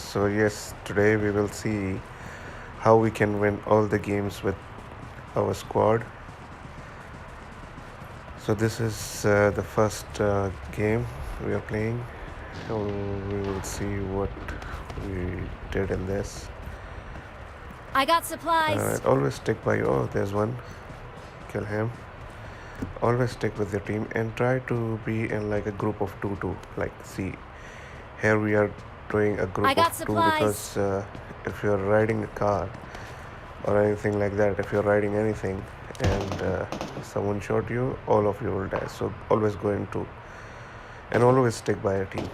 So yes, today we will see how we can win all the games with our squad. So this is the first game we are playing. We will see what we did in this. I got supplies. Always stick by. Oh, there's one. Kill him. Always stick with your team and try to be in like a group of two. Like, see, here we are doing a I group of got two supplies. because if you're riding a car or anything like that, if you're riding anything and someone shot you, all of you will die. So always go into and always stick by a team.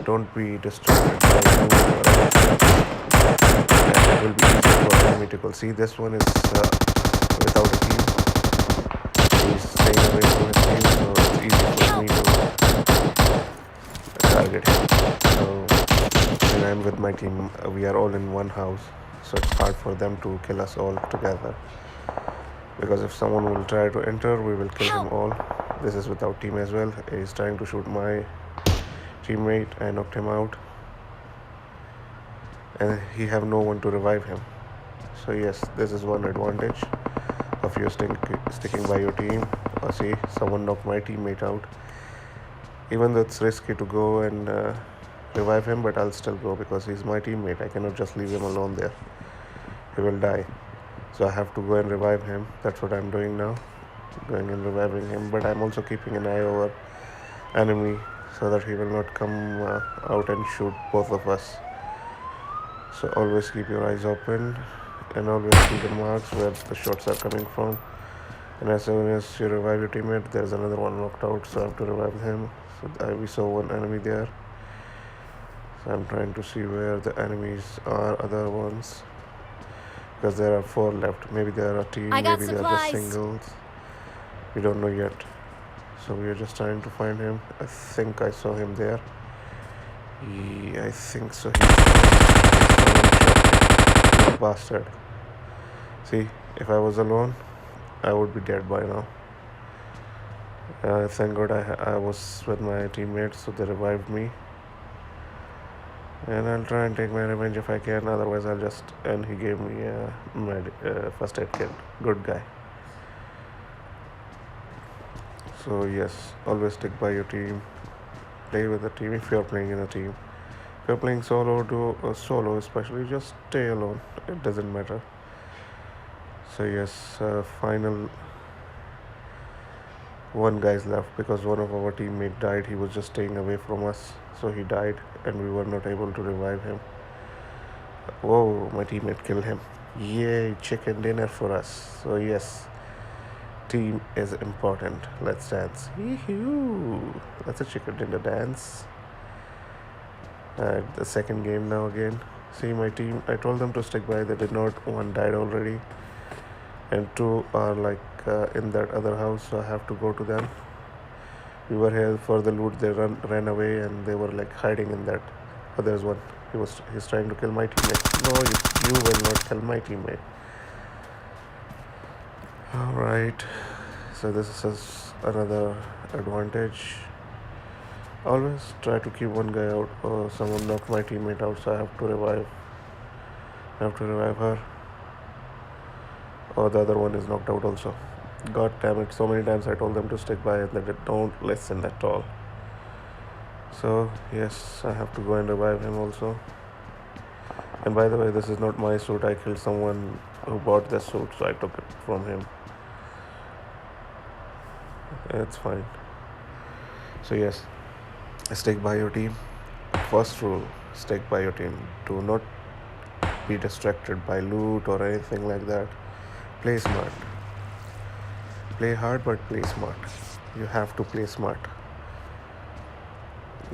Don't be distracted by food or anything, and it will be easy for enemy to kill. See, this one is without a team. He's staying away from his team, so it's easy for me Help! to target him. So when I'm with my team, we are all in one house, so it's hard for them to kill us all together. Because if someone will try to enter, we will kill him Help! all. This is without team as well. He's trying to shoot my teammate. I knocked him out, and he have no one to revive him. So yes, this is one advantage of you sticking by your team. See, someone knocked my teammate out. Even though it's risky to go and revive him, but I'll still go because he's my teammate. I cannot just leave him alone there. He will die. So I have to go and revive him. That's what I'm doing now, going and reviving him. But I'm also keeping an eye over enemy so that he will not come out and shoot both of us. So always keep your eyes open and always see the marks where the shots are coming from. And as soon as you revive your teammate, there's another one knocked out, so I have to revive him. So we saw one enemy there. So I'm trying to see where the enemies are, other ones. Because there are 4 left. Maybe they are a team, I got maybe they are just supplies. singles. We don't know yet. So we are just trying to find him. I think I saw him there. I think so. He's bastard. See, if I was alone, I would be dead by now. Thank God I was with my teammates, so they revived me. And I'll try and take my revenge if I can. Otherwise, I'll just. And he gave me a first aid kit. Good guy. So yes, always stick by your team. Play with a team if you're playing in a team. If you're playing solo, do solo especially. Just stay alone. It doesn't matter. So yes, final. One guy's left because one of our teammates died. He was just staying away from us, so he died, and we were not able to revive him. Whoa, my teammate killed him. Yay, chicken dinner for us. So yes, team is important. Let's dance. Yee-hoo. That's a chicken dinner dance. The second game now again. See my team. I told them to stick by. They did not. One died already, and 2 are like in that other house. So I have to go to them. We were here for the loot. They ran away, and they were like hiding in that. Oh, there's one. He's trying to kill my teammate. No, you will not kill my teammate. All right. So this is another advantage. Always try to keep one guy out. Oh, someone knocked my teammate out, so I have to revive. Her. Oh, the other one is knocked out also. God damn it! So many times I told them to stick by, and they don't listen at all. So yes, I have to go and revive him also. And by the way, this is not my suit. I killed someone who bought this suit, so I took it from him. It's fine. So yes, stick by your team. First rule: stick by your team. Do not be distracted by loot or anything like that. Play smart. Play hard, but play smart. You have to play smart.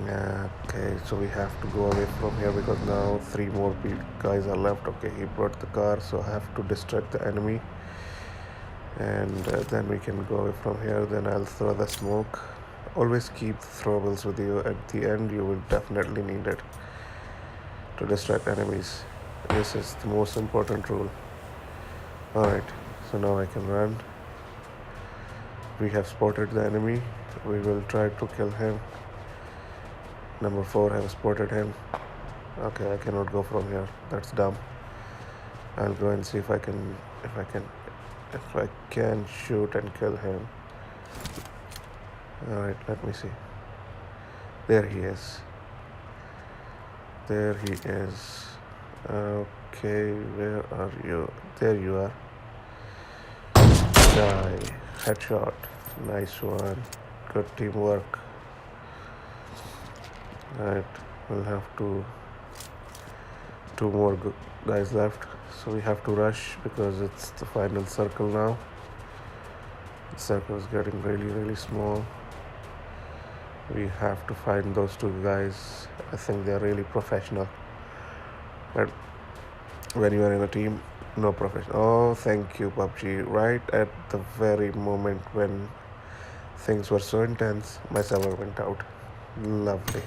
Okay, so we have to go away from here because now 3 more guys are left. Okay, he brought the car, so I have to distract the enemy, and then we can go away from here. Then I'll throw the smoke. Always keep throwables with you. At the end, you will definitely need it to distract enemies. This is the most important rule. Alright, so now I can run. We have spotted the enemy. We will try to kill him. Number 4 have spotted him. Okay, I cannot go from here. That's dumb. I'll go and see if I can shoot and kill him. Alright, let me see. There he is. There he is. Okay, where are you? There you are. Die. Headshot. Nice one. Good teamwork. Right, we'll have two more guys left, so we have to rush because it's the final circle now. The circle is getting really small. We have to find those two guys. I think they're really professional, but when you are in a team, no professional. Oh, thank you, PUBG. Right at the very moment when things were so intense, my server went out. Lovely.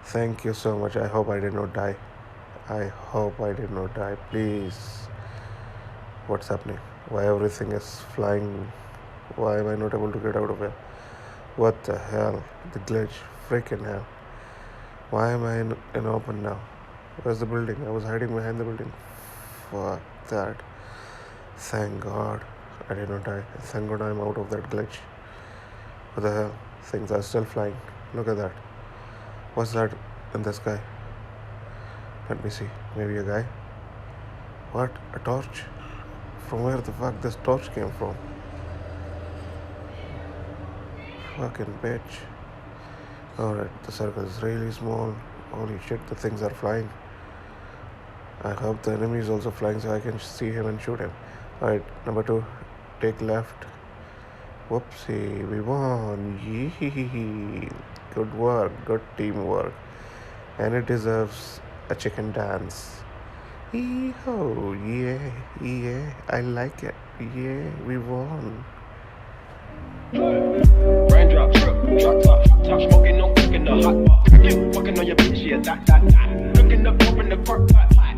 Thank you so much. I hope I did not die. Please. What's happening? Why everything is flying? Why am I not able to get out of here? What the hell? The glitch. Freaking hell. Why am I in open now? Where's the building? I was hiding behind the building. Fuck that. Thank God I did not die. Thank God I'm out of that glitch. What the hell? Things are still flying. Look at that. What's that in the sky? Let me see. Maybe a guy. What? A torch? From where the fuck this torch came from? Fucking bitch. Alright, the circle is really small. Holy shit, the things are flying. I hope the enemy is also flying so I can see him and shoot him. Alright, number 2. Take left. Whoopsie, we won. Yee. Good work, good teamwork. And it deserves a chicken dance. Yee-ho, yeah, I like it. Yeah, we won. Raindrop, drop top, smoking, no cooking the hot pot. Fucking on your bitch, yeah, that. Cooking up, open the park pot.